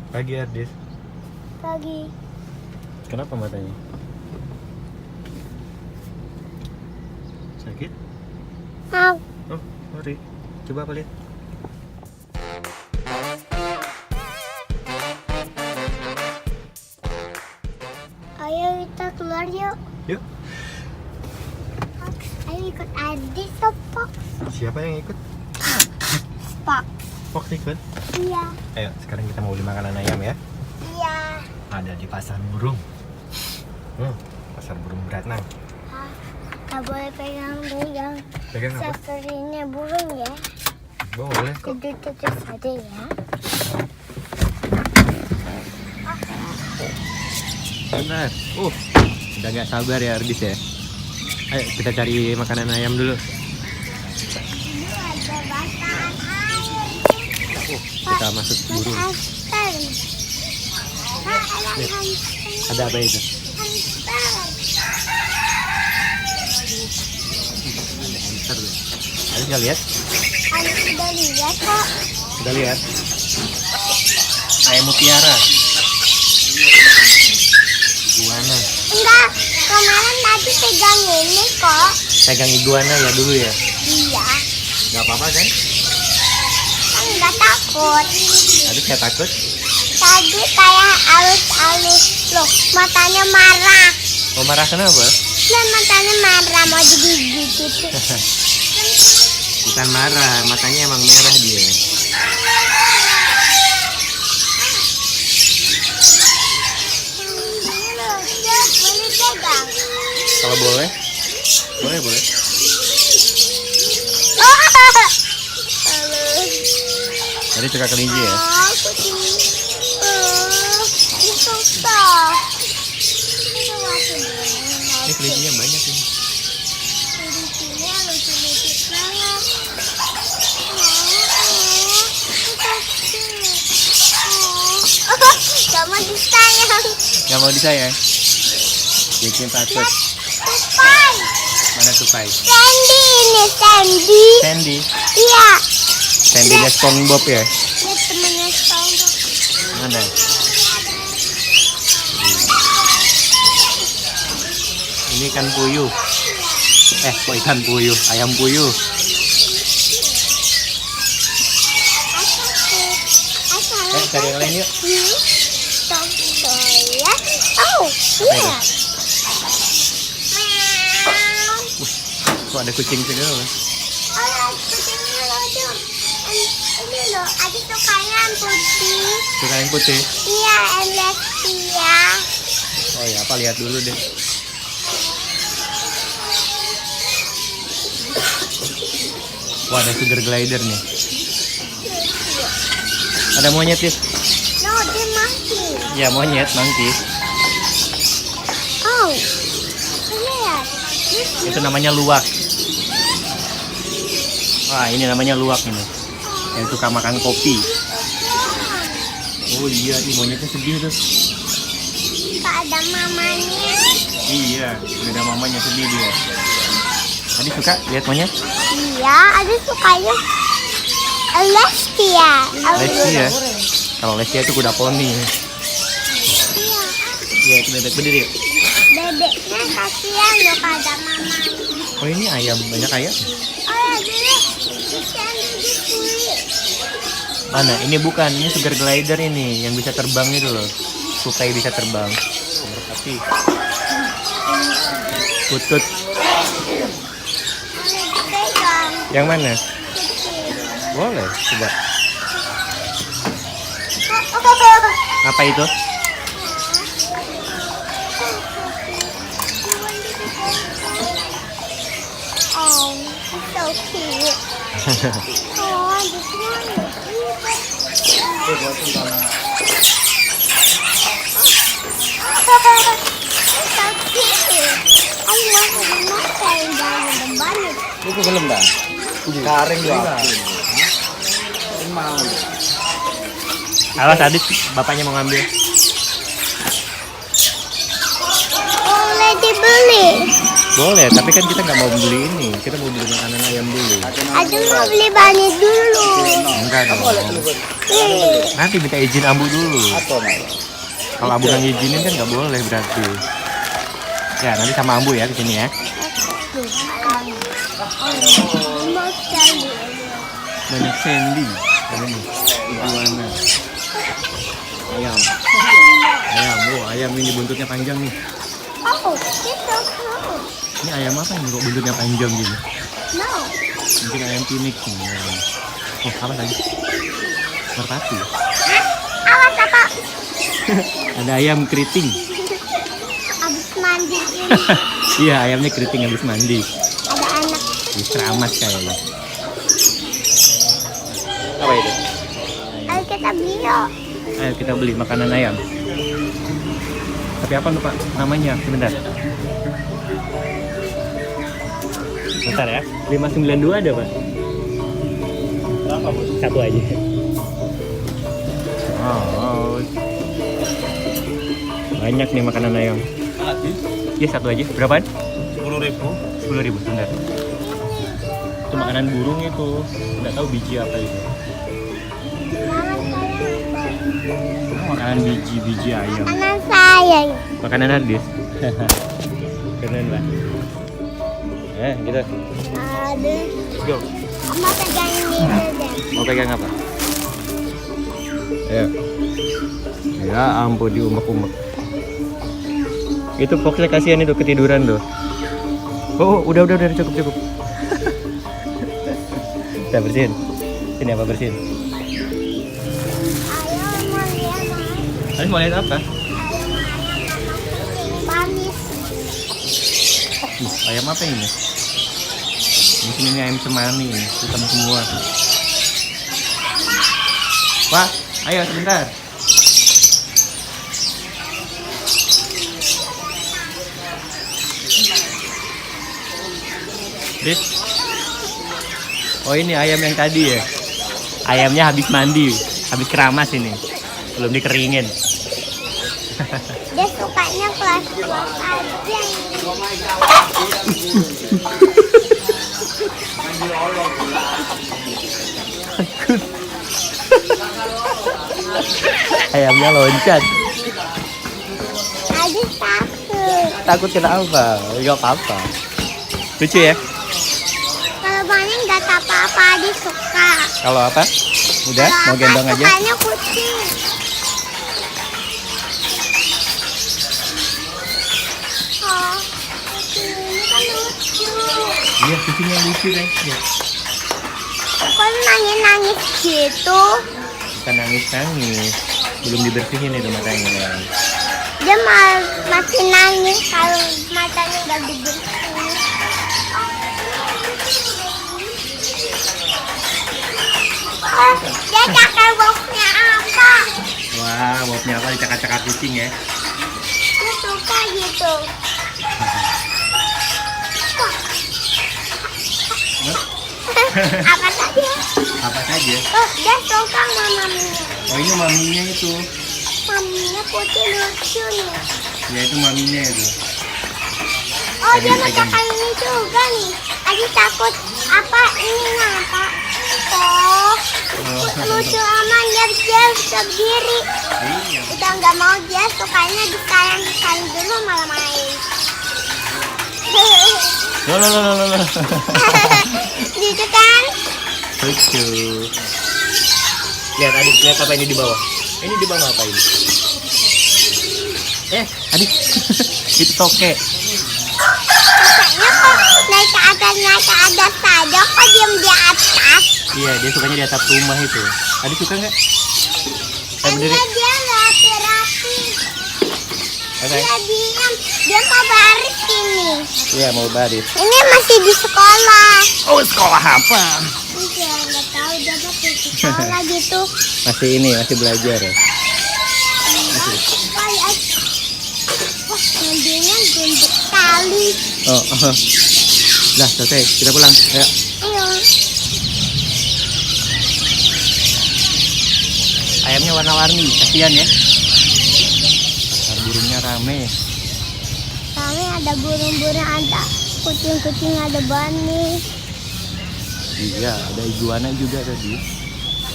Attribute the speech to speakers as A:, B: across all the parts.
A: Pagi Ardis.
B: Pagi.
A: Kenapa matanya? Sakit?
B: Mau.
A: Oh, mari. Coba apa lihat?
B: Ayo kita keluar yuk.
A: Yuk.
B: Ayo ikut Ardis ke Fox.
A: Siapa yang ikut?
B: Fox.
A: Fox ikut?
B: Iya.
A: Ayo, sekarang kita mau beli makanan ayam ya.
B: Iya.
A: Ada di pasar burung. Pasar burung Beratnang.
B: Gak boleh pegang-pegang.
A: Pegang apa?
B: Safarinya burung ya.
A: Boleh kok.
B: Tutup saja ya.
A: Benar. Udah gak sabar ya Ardis ya. Ayo kita cari makanan ayam dulu.
B: Ini ada bataan air.
A: Kita masuk burung.
B: Hamster. Ada
A: Lihat.
B: hamster.
A: Ada apa itu?
B: Hamster.
A: Ada hamster tuh. Ayo nggak lihat?
B: Anda sudah lihat kok.
A: Udah lihat? Ayam mutiara. Iguana.
B: Enggak, kemarin tadi pegang ini kok.
A: Pegang iguana ya dulu ya.
B: Iya,
A: Gak apa-apa kan?
B: kan enggak takut.
A: Aduh saya takut.
B: Tadi kayak alus-alus loh, matanya marah.
A: Mau marah kenapa?
B: Dan matanya marah mau digigit gitu.
A: Bukan marah, matanya emang merah dia.
B: Ini loh, dia boleh pegang.
A: Kalau boleh? Boleh.
B: Oh,
A: Tadi suka kelinci ya?
B: kucing. Ini susah.
A: Ini kelincinya banyak ini.
B: Kelincinya lucu-lucu banget. Gak mau disayang.
A: Gak mau disayang? Bikin takut.
B: Tupai.
A: Mana tupai?
B: Sandy ini Sandy.
A: Sandy.
B: Iya.
A: Sandy-nya SpongeBob ya?
B: Dia temennya SpongeBob.
A: Mana? Ini ikan puyuh. Kok ikan puyuh? Ayam puyuh. Cari yang lain yuk.
B: Soya. Oh, iya. Meow.
A: Kok ada kucing segala?
B: Oh, kucingnya lucu. Ini loh, ada sukanya yang putih.
A: Suka yang putih?
B: Iya, Alexia.
A: Oh ya, apa lihat dulu deh. Wah, ada sugar glider nih. Ada monyet nih.
B: No, dia mati.
A: Ya, monyet, monkey.
B: Oh, lihat.
A: Itu namanya luwak. Wah, ini namanya luwak ini. Yang suka makan kopi. Oh iya, ini monyetnya sedih tuh.
B: Gak ada mamanya.
A: Iya, beda mamanya sedih dia. Tadi suka lihat monyet?
B: Iya, ada sukanya Alexia.
A: Lestia. Kalau Lestia itu kuda poni.
B: Iya.
A: Iya, itu bebek berdiri.
B: Bebeknya kasihan loh gak ada mamanya.
A: Oh ini ayam, banyak ayam.
B: Oh ya, dulu bisa dibeli.
A: Mana? Ini bukan, ini sugar glider ini yang bisa terbang itu loh. Tupai bisa terbang. Merpati. Putut.
B: Pegang.
A: Yang mana? Boleh, coba. Apa itu?
B: Oh, it's so cute. Oh, this one. It's so cute. I want to makan dari banyak.
C: Itu belum dah. Garing juga.
A: Awas Adit, bapaknya mau ngambil.
B: Boleh dibeli.
A: Boleh, tapi kan kita nggak mau beli ini. Kita mau beli makanan ayam dulu.
B: Aduh mau beli bani dulu.
A: Enggak dong. Nanti minta izin Ambu dulu. Kalau Ambu nggak ngizinin kan nggak boleh berarti. Ya, nanti sama Ambu ya di sini ya.
B: Mau sekali.
A: Banyak Sandy. Ini iguana. Ayam. Ayam ini buntutnya panjang nih.
B: Oh, itu.
A: Ini ayam apa ini kok buntutnya panjang gini?
B: No.
A: Mungkin ayam pinik nih. Oh, apa lagi? Merpati.
B: Awas apa?
A: Ada ayam keriting.
B: Abis mandi ini.
A: Iya, ayamnya keriting habis mandi.
B: Ada anak.
A: Keramas kayaknya. Apa itu?
B: Ayo kita beli yuk.
A: Ayo kita beli makanan ayam. Tapi apa lupa namanya? Sebentar. Bentar ya. 592 ada, Pak? Satu aja. Oh. Banyak nih makanan ayam. Iya, satu aja. Berapaan?
C: 10.000.
A: 10.000, sebentar. Itu makanan burung itu. Nggak tahu biji apa itu. Makanan biji ayam.
B: Makanan saya.
A: Makanan hardis. Keren lah. Gitu.
B: Aduh.
A: Go.
B: Mau pegang ini deh.
A: Mau pegang apa? Ayo. Ya ampun, diumek-umek. Itu Foxnya kasihan itu ketiduran tuh. Oh, udah cukup. Kita bersihin. Sini apa bersihin?
B: Ayo mau lihat Mas.
A: Kalian mau lihat apa?
B: Manis.
A: Ayam apa ini? Di sini ini ayam cemani, hitam semua. Wah, ayo sebentar. Dit. Oh ini ayam yang tadi ya? Ayamnya habis mandi, habis keramas ini. Belum dikeringin.
B: Dia sukanya kelas aja.
A: Ayamnya loncat.
B: Aduh takut.
A: Takut kenapa? Gak apa-apa. Lucu ya?
B: Kalau Bani nggak apa-apa, dia suka.
A: Kalau apa? Udah, mau gendong aja?
B: Sukanya kucing. Oh, kucing ini kan lucu.
A: Iya, kucingnya lucu kan? Ya.
B: Kok nangis-nangis gitu?
A: Bukan nangis-nangis. Belum dibersihin itu matanya.
B: Dia masih nangis kalau matanya nggak dibersihin. Oh, dia cakar boxnya apa?
A: Wah, bobnya apa dicakar-cakar kucing ya?
B: Dia suka gitu. Apa saja?
A: Apa saja?
B: Oh, dia suka sama maminya.
A: Oh ini maminya itu.
B: Maminya putih lucu nih.
A: Ya itu maminya itu.
B: Oh, dia mau cakar ini juga nih. Adi takut apa ini apa? Oh, lucu aman dia bisa berdiri.
A: Iya.
B: Udah nggak mau dia sukanya disayang dulu malah main.
A: Loh.
B: Gitu kan?
A: Lucu. Lihat adik, lihat apa ini di bawah. Ini di bawah apa ini? Adik. Itu toke.
B: Makanya kok naik ke atas saja kok diam di atas.
A: Iya, dia sukanya di atap rumah itu. Adik suka nggak? Berdiri.
B: Karena dia rapi-rapi.
A: Oke.
B: Dia diam, dia mau baris ini.
A: Iya, mau baris.
B: Ini masih di sekolah.
A: Oh, sekolah apa?
B: Iya, nggak tahu dia masih di sekolah gitu.
A: Masih belajar ya.
B: Kayak, wah, mobilnya gede sekali.
A: Oh. Lah, selesai. Kita pulang. Ayo.
B: Ayo.
A: Ayamnya warna-warni, kasihan ya. Pasar burungnya rame.
B: Kami ada burung-burung, ada kucing-kucing ada bunny.
A: Iya, ada iguana juga tadi.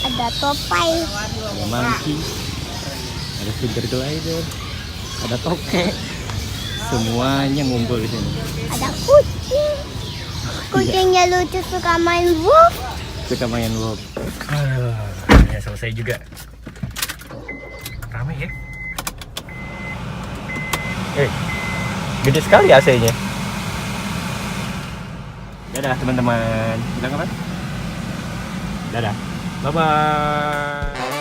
B: Ada topai.
A: Ada monkey. Ada finger glider. Ada tokek. Semuanya ngumpul di sini.
B: Ada kucing. Kucingnya lucu suka main wolf.
A: Suka main wolf. Ya selesai juga. Ramai ya. Gede sekali AC-nya. Dadah teman-teman. Bilang apa? Dadah. Bye-bye.